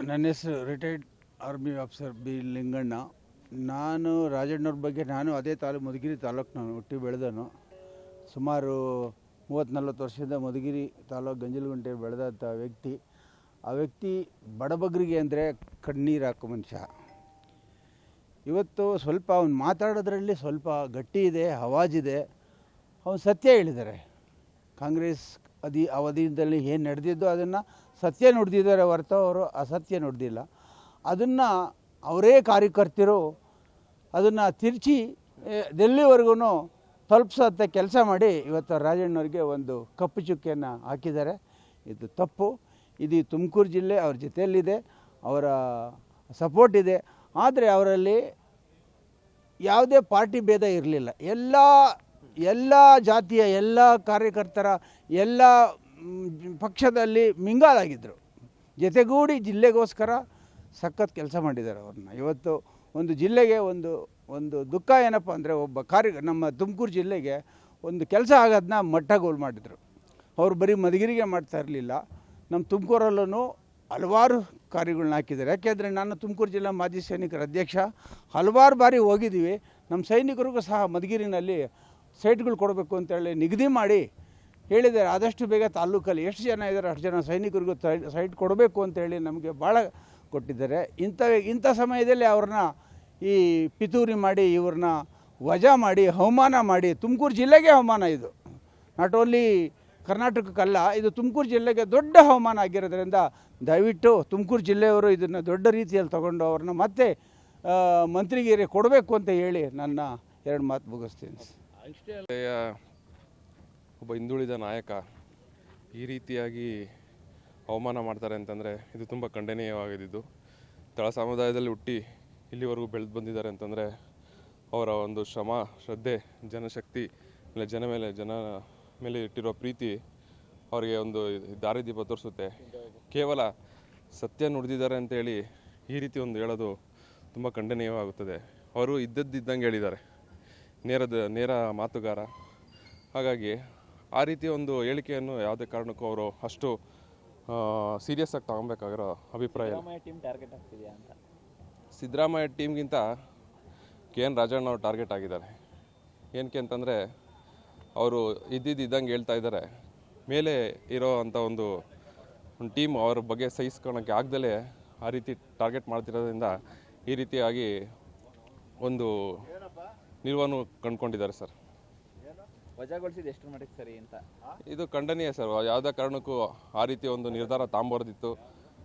ನನ್ನ ಹೆಸರು retired army officer B Linganna. ನಾನು ರಾಜಣ್ಣವ್ರ ಬಗ್ಗೆ ನಾನು ಅದೇ ಮಧುಗಿರಿ ತಾಲೂಕಿನವನು, ಹುಟ್ಟಿ ಬೆಳೆದನು. ಸುಮಾರು 30-40 ವರ್ಷದಿಂದ ಮಧುಗಿರಿ ತಾಲೂಕು ಗಂಜಲಗುಂಟೆ ಬೆಳೆದಂಥ ವ್ಯಕ್ತಿ. ಆ ವ್ಯಕ್ತಿ ಬಡಬಗ್ರಿಗೆ ಅಂದರೆ ಕಣ್ಣೀರು ಹಾಕೋ ಮನುಷ್ಯ. ಇವತ್ತು ಸ್ವಲ್ಪ ಅವ್ನು ಮಾತಾಡೋದ್ರಲ್ಲಿ ಸ್ವಲ್ಪ ಗಟ್ಟಿ ಇದೆ, ಆವಾಜಿದೆ. ಅವನು ಸತ್ಯ ಹೇಳಿದ್ದಾರೆ. ಕಾಂಗ್ರೆಸ್ ಅವಧಿಯಲ್ಲಿ ಏನು ನಡೆದಿದ್ದು ಅದನ್ನು ಸತ್ಯ ನುಡಿದಿದ್ದಾರೆ ಹೊರತು ಅವರು ಅಸತ್ಯ ನುಡಿದಿಲ್ಲ. ಅದನ್ನು ಅವರೇ ಕಾರ್ಯಕರ್ತರು ಅದನ್ನು ತಿರುಚಿ ಡೆಲ್ಲಿವರೆಗೂ ತಲುಪಿಸೋಂಥ ಕೆಲಸ ಮಾಡಿ ಇವತ್ತು ರಾಜಣ್ಣವ್ರಿಗೆ ಒಂದು ಕಪ್ಪು ಚುಕ್ಕೆಯನ್ನು ಹಾಕಿದ್ದಾರೆ. ಇದು ತಪ್ಪು. ಇದು ತುಮಕೂರು ಜಿಲ್ಲೆ ಅವ್ರ ಜೊತೆಯಲ್ಲಿದೆ, ಅವರ ಸಪೋರ್ಟ್ ಇದೆ. ಆದರೆ ಅವರಲ್ಲಿ ಯಾವುದೇ ಪಾರ್ಟಿ ಭೇದ ಇರಲಿಲ್ಲ. ಎಲ್ಲ ಜಾತಿಯ ಎಲ್ಲ ಕಾರ್ಯಕರ್ತರ ಎಲ್ಲ ಪಕ್ಷದಲ್ಲಿ ಮಿಂಗಾಲಾಗಿದ್ದರು. ಜೊತೆಗೂಡಿ ಜಿಲ್ಲೆಗೋಸ್ಕರ ಸಖತ್ ಕೆಲಸ ಮಾಡಿದ್ದಾರೆ ಅವ್ರನ್ನ. ಇವತ್ತು ಒಂದು ಜಿಲ್ಲೆಗೆ ಒಂದು ದುಃಖ ಏನಪ್ಪ ಅಂದರೆ ನಮ್ಮ ತುಮಕೂರು ಜಿಲ್ಲೆಗೆ ಒಂದು ಕೆಲಸ ಆಗೋದನ್ನ ಮಟ್ಟಗೋಲು ಮಾಡಿದರು. ಅವರು ಬರೀ ಮಧುಗಿರಿಗೆ ಮಾಡ್ತಾ ಇರಲಿಲ್ಲ, ನಮ್ಮ ತುಮಕೂರಲ್ಲೂ ಹಲವಾರು ಕಾರ್ಯಗಳನ್ನ ಹಾಕಿದ್ದಾರೆ. ಯಾಕೆಂದರೆ ನಾನು ತುಮಕೂರು ಜಿಲ್ಲಾ ಮಾಜಿ ಸೈನಿಕರ ಅಧ್ಯಕ್ಷ. ಹಲವಾರು ಬಾರಿ ಹೋಗಿದ್ದೀವಿ. ನಮ್ಮ ಸೈನಿಕರಿಗೂ ಸಹ ಮಧುಗಿರಿನಲ್ಲಿ ಸೈಟ್ಗಳು ಕೊಡಬೇಕು ಅಂತೇಳಿ ನಿಗದಿ ಮಾಡಿ ಹೇಳಿದ್ದಾರೆ. ಆದಷ್ಟು ಬೇಗ ತಾಲೂಕಲ್ಲಿ ಎಷ್ಟು ಜನ ಇದ್ದಾರೆ ಅಷ್ಟು ಜನ ಸೈನಿಕರಿಗೂ ಸೈಟ್ ಕೊಡಬೇಕು ಅಂತೇಳಿ ನಮಗೆ ಭಾಳ ಕೊಟ್ಟಿದ್ದಾರೆ. ಇಂಥ ಸಮಯದಲ್ಲಿ ಅವ್ರನ್ನ ಈ ಪಿತೂರಿ ಮಾಡಿ ಇವ್ರನ್ನ ವಜಾ ಮಾಡಿ ಅವಮಾನ ಮಾಡಿ, ತುಮಕೂರು ಜಿಲ್ಲೆಗೆ ಅವಮಾನ. ಇದು ನಾಟ್ ಓನ್ಲಿ ಕರ್ನಾಟಕಕ್ಕಲ್ಲ, ಇದು ತುಮಕೂರು ಜಿಲ್ಲೆಗೆ ದೊಡ್ಡ ಅವಮಾನ ಆಗಿರೋದ್ರಿಂದ ದಯವಿಟ್ಟು ತುಮಕೂರು ಜಿಲ್ಲೆಯವರು ಇದನ್ನು ದೊಡ್ಡ ರೀತಿಯಲ್ಲಿ ತಗೊಂಡು ಅವ್ರನ್ನ ಮತ್ತೆ ಮಂತ್ರಿಗಿರಿ ಕೊಡಬೇಕು ಅಂತ ಹೇಳಿ ನನ್ನ 2 ಮಾತು ಮುಗಿಸ್ತೀನಿ. ಒಬ್ಬ ಹಿಂದುಳಿದ ನಾಯಕ ಈ ರೀತಿಯಾಗಿ ಅವಮಾನ ಮಾಡ್ತಾರೆ ಅಂತಂದರೆ ಇದು ತುಂಬ ಖಂಡನೀಯವಾಗಿದ್ದು. ತಳ ಸಮುದಾಯದಲ್ಲಿ ಹುಟ್ಟಿ ಇಲ್ಲಿವರೆಗೂ ಬೆಳೆದು ಬಂದಿದ್ದಾರೆ ಅಂತಂದರೆ ಅವರ ಒಂದು ಶ್ರಮ, ಶ್ರದ್ಧೆ, ಜನಶಕ್ತಿ ಜನ ಮೇಲೆ ಇಟ್ಟಿರೋ ಪ್ರೀತಿ ಅವರಿಗೆ ಒಂದು ದಾರಿದೀಪ ತೋರಿಸುತ್ತೆ. ಕೇವಲ ಸತ್ಯ ನುಡಿದಿದ್ದಾರೆ ಅಂತೇಳಿ ಈ ರೀತಿ ಒಂದು ಹೇಳೋದು ತುಂಬ ಖಂಡನೀಯವಾಗುತ್ತದೆ. ಅವರು ಇದ್ದಂಗೆ ಹೇಳಿದ್ದಾರೆ, ನೇರ ಮಾತುಗಾರ. ಹಾಗಾಗಿ ಆ ರೀತಿಯ ಒಂದು ಹೇಳಿಕೆಯನ್ನು ಯಾವುದೇ ಕಾರಣಕ್ಕೂ ಅವರು ಅಷ್ಟು ಸೀರಿಯಸ್ ಆಗಿ ತಗೊಬೇಕಾಗಿರೋ ಅಭಿಪ್ರಾಯ. ಸಿದ್ದರಾಮಯ್ಯ ಟೀಮ್ಗಿಂತ KN ರಾಜಣ್ಣ ಅವರು ಟಾರ್ಗೆಟ್ ಆಗಿದ್ದಾರೆ. ಏನಕ್ಕೆ ಅಂತಂದರೆ ಅವರು ಇದ್ದಂಗೆ ಹೇಳ್ತಾ ಇದ್ದಾರೆ. ಮೇಲೆ ಇರೋ ಅಂಥ ಒಂದು ಟೀಮ್ ಅವ್ರ ಬಗ್ಗೆ ಸಹಿಸ್ಕೊಳಕ್ಕೆ ಆಗದಲೇ ಆ ರೀತಿ ಟಾರ್ಗೆಟ್ ಮಾಡ್ತಿರೋದ್ರಿಂದ ಈ ರೀತಿಯಾಗಿ ಒಂದು ನಿಲುವನ್ನು ಕಂಡುಕೊಂಡಿದ್ದಾರೆ ಸರ್. ವಜಾಗೊಳಿಸಿದ್ದು ಎಷ್ಟು ಮಟ್ಟಿಗೆ ಸರಿ ಅಂತ ಇದು ಖಂಡನೀಯ ಸರ್. ಯಾವುದೇ ಕಾರಣಕ್ಕೂ ಆ ರೀತಿ ಒಂದು ನಿರ್ಧಾರ ತಾಂಬಾರ್ದಿತ್ತು.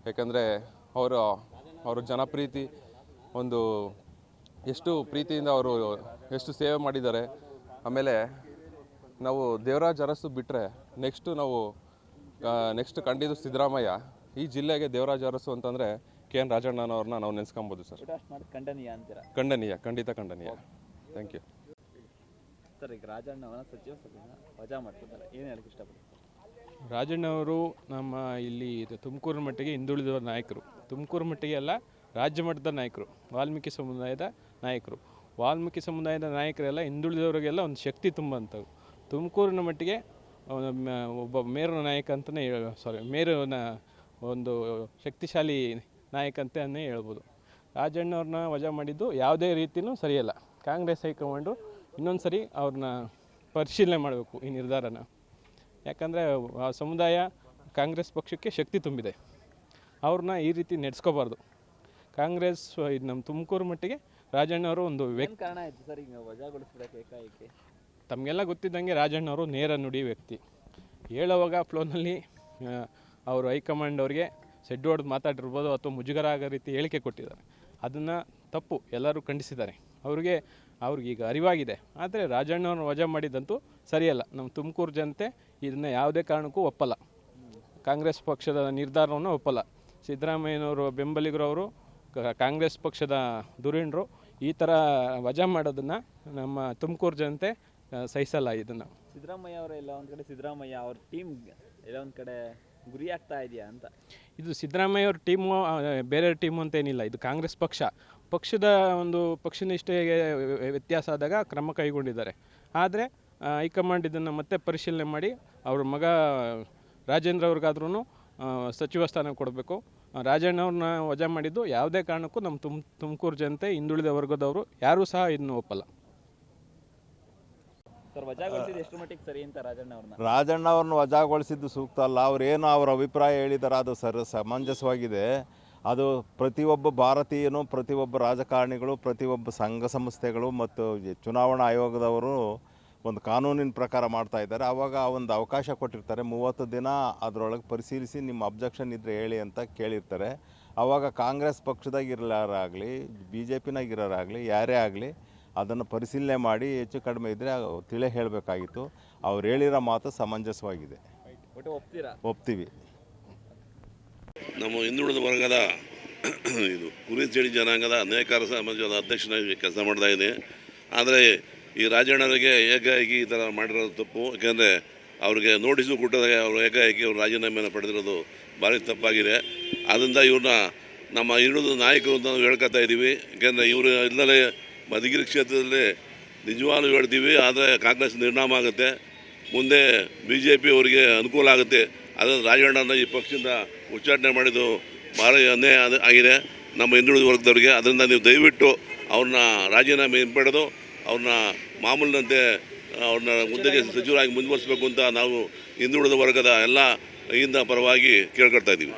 ಯಾಕಂದರೆ ಅವರ ಜನಪ್ರೀತಿ ಒಂದು ಎಷ್ಟು ಪ್ರೀತಿಯಿಂದ ಅವರು ಎಷ್ಟು ಸೇವೆ ಮಾಡಿದ್ದಾರೆ. ಆಮೇಲೆ ನಾವು ದೇವರಾಜ್ ಅರಸು ಬಿಟ್ಟರೆ ನೆಕ್ಸ್ಟ್ ಕಂಡಿದ್ದು ಸಿದ್ದರಾಮಯ್ಯ. ಈ ಜಿಲ್ಲೆಗೆ ದೇವರಾಜ್ ಅರಸು ಅಂತಂದರೆ KN ರಾಜಣ್ಣನವ್ರನ್ನ ನಾವು ನೆನೆಸ್ಕೊಬೋದು ಸರ್. ಖಂಡನೀಯ ಅಂತೀರಾ? ಖಂಡನೀಯ, ಖಂಡಿತ ಖಂಡನೀಯ. Thank you sir. ಈಗ ರಾಜಣ್ಣವರ ಸಚಿವ ಸ್ಥಾನ ವಜಾ ಮಾಡ್ತಿದ್ದಾರೆ, ಏನು ಹೇಳಕ್ಕೆ ಇಷ್ಟಪಡ್ತಾರೆ? ರಾಜಣ್ಣವರು ನಮ್ಮ ಇಲ್ಲಿ ತುಮಕೂರು ಮಟ್ಟಿಗೆ ಹಿಂದುಳಿದ ನಾಯಕರು. ತುಮಕೂರು ಮಟ್ಟಿಗೆ ಅಲ್ಲ, ರಾಜ್ಯ ಮಟ್ಟದ ನಾಯಕರು, ವಾಲ್ಮೀಕಿ ಸಮುದಾಯದ ನಾಯಕರು. ವಾಲ್ಮೀಕಿ ಸಮುದಾಯದ ನಾಯಕರೆಲ್ಲ ಹಿಂದುಳಿದವರಿಗೆಲ್ಲ ಒಂದು ಶಕ್ತಿ ತುಂಬಂಥವು. ತುಮಕೂರಿನ ಮಟ್ಟಿಗೆ ಒಬ್ಬ ಮೇರು ನಾಯಕ ಅಂತಲೇ ಮೇರುನ ಒಂದು ಶಕ್ತಿಶಾಲಿ ನಾಯಕ ಅಂತಲೇ ಹೇಳ್ಬೋದು. ರಾಜಣ್ಣವ್ರನ್ನ ವಜಾ ಮಾಡಿದ್ದು ಯಾವುದೇ ರೀತಿಯೂ ಸರಿಯಲ್ಲ. ಕಾಂಗ್ರೆಸ್ ಹೈಕಮಾಂಡು ಇನ್ನೊಂದು ಸರಿ ಅವ್ರನ್ನ ಪರಿಶೀಲನೆ ಮಾಡಬೇಕು ಈ ನಿರ್ಧಾರನ. ಯಾಕಂದರೆ ಆ ಸಮುದಾಯ ಕಾಂಗ್ರೆಸ್ ಪಕ್ಷಕ್ಕೆ ಶಕ್ತಿ ತುಂಬಿದೆ, ಅವ್ರನ್ನ ಈ ರೀತಿ ನಡೆಸ್ಕೋಬಾರ್ದು. ಕಾಂಗ್ರೆಸ್ ನಮ್ಮ ತುಮಕೂರು ಮಟ್ಟಿಗೆ ರಾಜಣ್ಣವರು ಒಂದು ಕಾರಣ ಆಯಿತು ಸರ್ ಈಗ ವಜಾಗೊಳಿಸ್ಬಿಡಕ್ಕೆ ಏಕಾಏಕಿ? ತಮಗೆಲ್ಲ ಗೊತ್ತಿದ್ದಂಗೆ ರಾಜಣ್ಣವರು ನೇರ ನುಡಿ ವ್ಯಕ್ತಿ. ಹೇಳುವಾಗ ಫ್ಲೋನಲ್ಲಿ ಅವರು ಹೈಕಮಾಂಡ್ ಅವ್ರಿಗೆ ಸೆಡ್ ಹೊಡೆದು ಮಾತಾಡಿರ್ಬೋದು ಅಥವಾ ಮುಜುಗರ ಆಗೋ ರೀತಿ ಹೇಳಿಕೆ ಕೊಟ್ಟಿದ್ದಾರೆ. ಅದನ್ನು ತಪ್ಪು ಎಲ್ಲರೂ ಖಂಡಿಸಿದ್ದಾರೆ. ಅವ್ರಿಗೆ ಈಗ ಅರಿವಾಗಿದೆ. ಆದರೆ ರಾಜಣ್ಣವ್ರನ್ನ ವಜಾ ಮಾಡಿದ್ದಂತೂ ಸರಿಯಲ್ಲ. ನಮ್ಮ ತುಮಕೂರು ಜನತೆ ಇದನ್ನು ಯಾವುದೇ ಕಾರಣಕ್ಕೂ ಒಪ್ಪಲ್ಲ. ಕಾಂಗ್ರೆಸ್ ಪಕ್ಷದ ನಿರ್ಧಾರವನ್ನು ಒಪ್ಪಲ್ಲ. ಸಿದ್ದರಾಮಯ್ಯನವರು ಬೆಂಬಲಿಗರು, ಅವರು ಕಾಂಗ್ರೆಸ್ ಪಕ್ಷದ ಧುರೀಣರು ಈ ಥರ ವಜಾ ಮಾಡೋದನ್ನು ನಮ್ಮ ತುಮಕೂರು ಜನತೆ ಸಹಿಸಲ್ಲ. ಇದನ್ನು ಸಿದ್ದರಾಮಯ್ಯ ಅವರ ಎಲ್ಲ ಒಂದು ಕಡೆ ಸಿದ್ದರಾಮಯ್ಯ ಅವ್ರ ಟೀಮ್ ಎಲ್ಲ ಒಂದು ಕಡೆ ಗುರಿ ಆಗ್ತಾ ಇದೆಯಾ ಅಂತ? ಇದು ಸಿದ್ದರಾಮಯ್ಯ ಅವ್ರ ಟೀಮು ಬೇರೆ ಟೀಮು ಅಂತೇನಿಲ್ಲ. ಇದು ಕಾಂಗ್ರೆಸ್ ಪಕ್ಷದ ಒಂದು ಪಕ್ಷನಿಷ್ಠೆಗೆ ವ್ಯತ್ಯಾಸ ಆದಾಗ ಕ್ರಮ ಕೈಗೊಂಡಿದ್ದಾರೆ. ಆದರೆ ಹೈಕಮಾಂಡ್ ಇದನ್ನು ಮತ್ತೆ ಪರಿಶೀಲನೆ ಮಾಡಿ ಅವ್ರ ಮಗ ರಾಜೇಂದ್ರ ಅವ್ರಿಗಾದ್ರೂ ಸಚಿವ ಸ್ಥಾನ ಕೊಡಬೇಕು. ರಾಜಣ್ಣವ್ರನ್ನ ವಜಾ ಮಾಡಿದ್ದು ಯಾವುದೇ ಕಾರಣಕ್ಕೂ ನಮ್ಮ ತುಮಕೂರು ಜನತೆ ಹಿಂದುಳಿದ ವರ್ಗದವರು ಯಾರೂ ಸಹ ಇದನ್ನು ಒಪ್ಪಲ್ಲ. ಸರ್ ವಜಾಗೊಳಿಸಿದ್ದು ಎಷ್ಟು ಮಟ್ಟಿಗೆ ಸರಿ ಅಂತ ರಾಜಣ್ಣ ಅವ್ರನ್ನ ವಜಾಗೊಳಿಸಿದ್ದು ಸೂಕ್ತ ಅಲ್ಲ. ಅವರೇನು ಅವ್ರ ಅಭಿಪ್ರಾಯ ಹೇಳಿದಾರೆ ಅದು ಸಮಂಜಸವಾಗಿದೆ. ಅದು ಪ್ರತಿಯೊಬ್ಬ ಭಾರತೀಯನು, ಪ್ರತಿಯೊಬ್ಬ ರಾಜಕಾರಣಿಗಳು, ಪ್ರತಿಯೊಬ್ಬ ಸಂಘ ಸಂಸ್ಥೆಗಳು ಮತ್ತು ಚುನಾವಣಾ ಆಯೋಗದವರು ಒಂದು ಕಾನೂನಿನ ಪ್ರಕಾರ ಮಾಡ್ತಾ ಇದ್ದಾರೆ. ಆವಾಗ ಒಂದು ಅವಕಾಶ ಕೊಟ್ಟಿರ್ತಾರೆ, 30 ದಿನ ಅದರೊಳಗೆ ಪರಿಶೀಲಿಸಿ ನಿಮ್ಮ ಅಬ್ಜೆಕ್ಷನ್ ಇದ್ದರೆ ಹೇಳಿ ಅಂತ ಕೇಳಿರ್ತಾರೆ. ಆವಾಗ ಕಾಂಗ್ರೆಸ್ ಪಕ್ಷದಾಗಿರಲಾರಾಗಲಿ, ಬಿ ಜೆ ಪಿನಾಗಿರೋರಾಗಲಿ, ಯಾರೇ ಆಗಲಿ ಅದನ್ನು ಪರಿಶೀಲನೆ ಮಾಡಿ ಹೆಚ್ಚು ಕಡಿಮೆ ಇದ್ದರೆ ತಿಳಿ ಹೇಳಬೇಕಾಗಿತ್ತು. ಅವ್ರು ಹೇಳಿರೋ ಮಾತು ಸಮಂಜಸವಾಗಿದೆ, ಒಪ್ತೀವಿ. ನಮ್ಮ ಹಿಂದುಳಿದ ವರ್ಗದ ಇದು ಕುರಿಚೇಡಿ ಜನಾಂಗದ ನೇಕಾರ ಸಮಾಜದ ಅಧ್ಯಕ್ಷನಾಗಿ ಕೆಲಸ ಮಾಡ್ತಾ ಇದೆ. ಆದರೆ ಈ ರಾಜಣ್ಣರಿಗೆ ಏಕಾಏಕಿ ಈ ಥರ ಮಾಡಿರೋದು ತಪ್ಪು. ಯಾಕೆಂದರೆ ಅವ್ರಿಗೆ ನೋಟಿಸು ಕೊಟ್ಟದಾಗ ಅವರು ಏಕಾಏಕಿ ಅವ್ರು ರಾಜೀನಾಮೆಯನ್ನು ಪಡೆದಿರೋದು ಭಾರಿ ತಪ್ಪಾಗಿದೆ. ಆದ್ದರಿಂದ ಇವ್ರನ್ನ ನಮ್ಮ ಹಿಂದುಳಿದ ನಾಯಕರು ಅಂತ ನಾವು ಹೇಳ್ಕೊತಾ ಇದ್ದೀವಿ. ಯಾಕೆಂದರೆ ಇವರು ಇಲ್ಲದೆ ಮಧುಗಿರಿ ಕ್ಷೇತ್ರದಲ್ಲಿ ನಿಜವಾಗ್ಲೂ ಹೇಳ್ತೀವಿ. ಆದರೆ ಕಾಂಗ್ರೆಸ್ ನಿರ್ನಾಮ ಆಗುತ್ತೆ, ಮುಂದೆ BJP ಅವರಿಗೆ ಅನುಕೂಲ ಆಗುತ್ತೆ. ಅದನ್ನು ರಾಜಣ್ಣನ ಈ ಪಕ್ಷದಿಂದ ಉಚ್ಚಾಟನೆ ಮಾಡಿದ್ದು ಭಾರಿ ಅನ್ಯಾಯ ಆಗಿದೆ ನಮ್ಮ ಹಿಂದುಳಿದ ವರ್ಗದವರಿಗೆ. ಅದರಿಂದ ನೀವು ದಯವಿಟ್ಟು ಅವ್ರನ್ನ ರಾಜೀನಾಮೆ ಹಿಂಪಡೆದು ಅವ್ರನ್ನ ಮಾಮೂಲಿನಂತೆ ಅವ್ರನ್ನ ಹುದ್ದೆಗೆ ಸಚಿವರಾಗಿ ಮುಂದುವರಿಸಬೇಕು ಅಂತ ನಾವು ಹಿಂದುಳಿದ ವರ್ಗದ ಎಲ್ಲ ಇಂದ ಪರವಾಗಿ ಕೇಳ್ಕೊಳ್ತಾ ಇದ್ದೀವಿ.